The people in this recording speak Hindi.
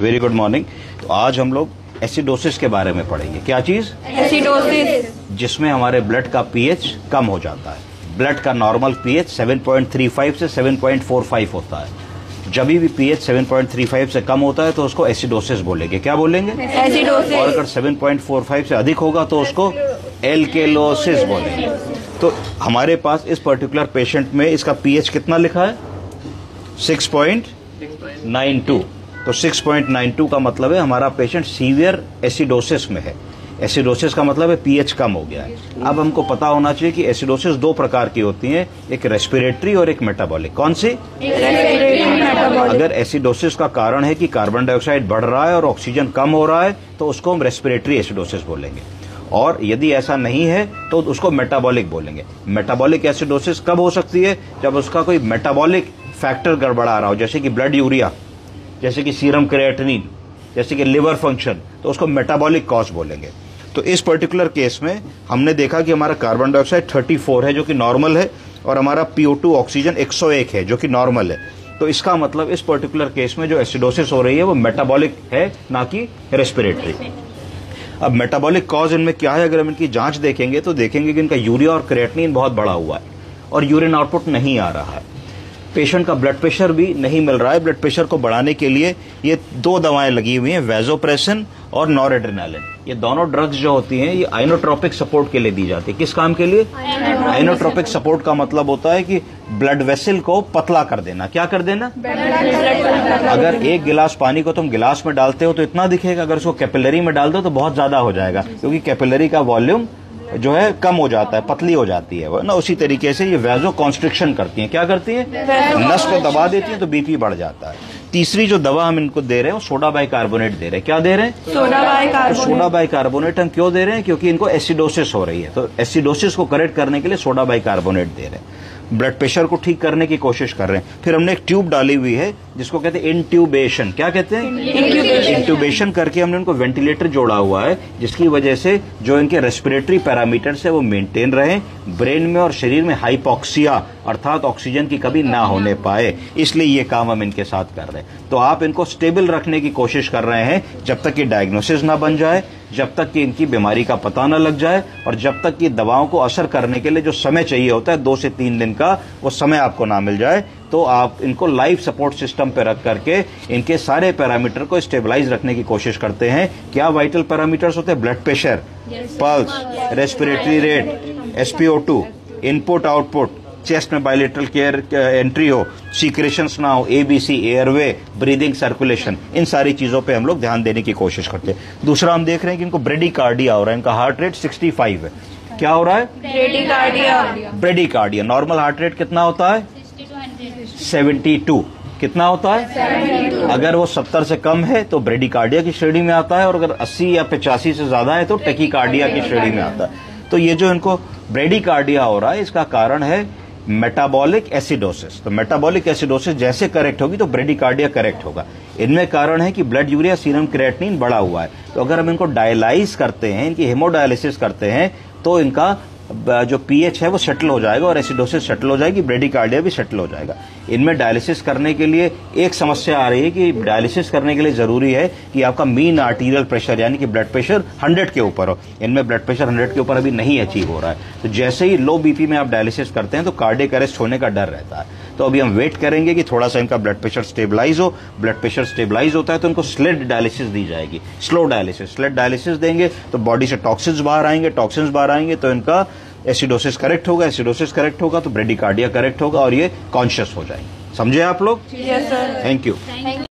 Very good morning. तो आज हम लोग एसिडोसिस के बारे में पढ़ेंगे। क्या चीज? एसिडोसिस, जिसमें हमारे ब्लड का पीएच कम हो जाता है। ब्लड का नॉर्मल पीएच 7.35 से 7.45 होता है। जब भी पीएच 7.35 से कम होता है तो उसको एसिडोसिस बोलेंगे। क्या बोलेंगे? एसिडोसिस। और अगर 7.45 से अधिक होगा तो उसको एल्केलोसिस बोलेंगे। तो हमारे पास इस पर्टिकुलर पेशेंट में इसका पीएच कितना लिखा है? 6.92। तो 6.92 का मतलब है हमारा पेशेंट सीवियर एसिडोसिस में है। एसिडोसिस का मतलब है पीएच कम हो गया है। अब हमको पता होना चाहिए कि एसिडोसिस दो प्रकार की होती है, एक रेस्पिरेटरी और एक मेटाबॉलिक। कौन सी? अगर एसिडोसिस का कारण है कि कार्बन डाइऑक्साइड बढ़ रहा है और ऑक्सीजन कम हो रहा है तो उसको हम रेस्पिरेटरी एसिडोसिस बोलेंगे, और यदि ऐसा नहीं है तो उसको मेटाबॉलिक बोलेंगे। मेटाबॉलिक एसिडोसिस कब हो सकती है? जब उसका कोई मेटाबॉलिक फैक्टर गड़बड़ा रहा हो, जैसे कि ब्लड यूरिया, जैसे कि सीरम क्रिएटिनिन, जैसे कि लिवर फंक्शन, तो उसको मेटाबॉलिक कॉज बोलेंगे। तो इस पर्टिकुलर केस में हमने देखा कि हमारा कार्बन डाइऑक्साइड 34 है जो कि नॉर्मल है, और हमारा PO2 ऑक्सीजन 101 है जो कि नॉर्मल है। तो इसका मतलब इस पर्टिकुलर केस में जो एसिडोसिस हो रही है वो मेटाबॉलिक है, ना कि रेस्पिरेटरी। अब मेटाबॉलिक कॉज इनमें क्या है? अगर हम इनकी जांच देखेंगे तो देखेंगे कि इनका यूरिया और क्रिएटिनिन बहुत बढ़ा हुआ है और यूरिन आउटपुट नहीं आ रहा है। पेशेंट का ब्लड प्रेशर भी नहीं मिल रहा है। ब्लड प्रेशर को बढ़ाने के लिए ये दो दवाएं लगी हुई हैं, वैसोप्रेसिन और नॉरएड्रेनालिन। ये दोनों ड्रग्स जो होती हैं ये आइनोट्रोपिक सपोर्ट के लिए दी जाती है। किस काम के लिए? आइनोट्रोपिक सपोर्ट का मतलब होता है कि ब्लड वेसल को पतला कर देना। क्या कर देना? अगर एक गिलास पानी को तुम गिलास में डालते हो तो इतना दिखेगा, अगर उसको कैपिलरी में डाल दो तो बहुत ज्यादा हो जाएगा, क्योंकि कैपिलरी का वॉल्यूम जो है कम हो जाता है, पतली हो जाती है ना। उसी तरीके से ये वैसो कॉन्स्ट्रिक्शन करती हैं। क्या करती है? नस को दबा देती है तो बीपी बढ़ जाता है। तीसरी जो दवा हम इनको दे रहे हैं वो सोडा बाइकार्बोनेट दे रहे हैं। क्या दे रहे हैं? सोडा बाइकार्बोनेट हम क्यों दे रहे हैं? क्योंकि इनको एसिडोसिस हो रही है, तो एसिडोसिस को करेक्ट करने के लिए सोडा बाइकार्बोनेट दे रहे हैं। ब्लड प्रेशर को ठीक करने की कोशिश कर रहे हैं। फिर हमने एक ट्यूब डाली हुई है जिसको कहते हैं इंट्यूबेशन। क्या कहते हैं? इंट्यूबेशन करके हमने उनको वेंटिलेटर जोड़ा हुआ है, जिसकी वजह से जो इनके रेस्पिरेटरी पैरामीटर्स है वो मेंटेन रहे, ब्रेन में और शरीर में हाइपोक्सिया अर्थात ऑक्सीजन की कमी ना होने पाए। इसलिए ये काम हम इनके साथ कर रहे हैं। तो आप इनको स्टेबल रखने की कोशिश कर रहे हैं जब तक कि डायग्नोसिस ना बन जाए, जब तक कि इनकी बीमारी का पता न लग जाए, और जब तक कि दवाओं को असर करने के लिए जो समय चाहिए होता है 2 से 3 दिन का, वो समय आपको ना मिल जाए। तो आप इनको लाइफ सपोर्ट सिस्टम पे रख करके इनके सारे पैरामीटर को स्टेबलाइज रखने की कोशिश करते हैं। क्या वाइटल पैरामीटर्स होते हैं? Blood pressure, pulse, respiratory rate, SpO2, input output, chest में बायलेटरल केयर एंट्री हो, सीक्रेशंस ना हो, ABC, एयरवे, ब्रीदिंग, सर्कुलेशन, इन सारी चीजों पे हम लोग ध्यान देने की कोशिश करते हैं। दूसरा हम देख रहे हैं कि इनको ब्रेडिकार्डिया हो रहा है। इनका हार्ट रेट 65 है। क्या हो रहा है? ब्रेडिकार्डिया। नॉर्मल हार्ट रेट कितना होता है? 72। कितना होता है? 72। अगर वो 70 से कम है तो ब्रेडिकार्डिया की श्रेणी में आता है, और अगर 80 या 85 से ज्यादा है तो टेकीकार्डिया की श्रेणी में आता है। तो ये जो इनको ब्रेडिकार्डिया हो रहा है इसका कारण है मेटाबॉलिक एसिडोसिस। तो मेटाबॉलिक एसिडोसिस जैसे करेक्ट होगी तो ब्रेडिकार्डिया करेक्ट होगा। इनमें कारण है कि ब्लड यूरिया, सीरम क्रिएटिनिन बढ़ा हुआ है। तो अगर हम इनको डायलाइज करते हैं, इनकी हेमोडायलिसिस करते हैं, तो इनका जो पीएच है वो सेटल हो जाएगा और एसिडोसिस सेटल हो जाएगी, ब्रेडिकार्डिया भी सेटल हो जाएगा। इनमें डायलिसिस करने के लिए एक समस्या आ रही है कि डायलिसिस करने के लिए जरूरी है कि आपका मीन आर्टीरियल प्रेशर यानी कि ब्लड प्रेशर 100 के ऊपर हो। इनमें ब्लड प्रेशर 100 के ऊपर अभी नहीं अचीव हो रहा है। तो जैसे ही लो बीपी में आप डायलिसिस करते हैं तो कार्डियक अरेस्ट होने का डर रहता है। तो अभी हम वेट करेंगे कि थोड़ा सा इनका ब्लड प्रेशर स्टेबलाइज हो। ब्लड प्रेशर स्टेबलाइज होता है तो इनको स्लेड डायलिसिस दी जाएगी, स्लो डायलिसिस। स्लेड डायलिसिस देंगे तो बॉडी से टॉक्सिन्स बाहर आएंगे, टॉक्सिन्स बाहर आएंगे तो इनका एसिडोसिस करेक्ट होगा, एसिडोसिस करेक्ट होगा तो ब्रेडिकार्डिया करेक्ट होगा और ये कॉन्शियस हो जाएंगे। समझे आप लोग? Yes sir. Thank you.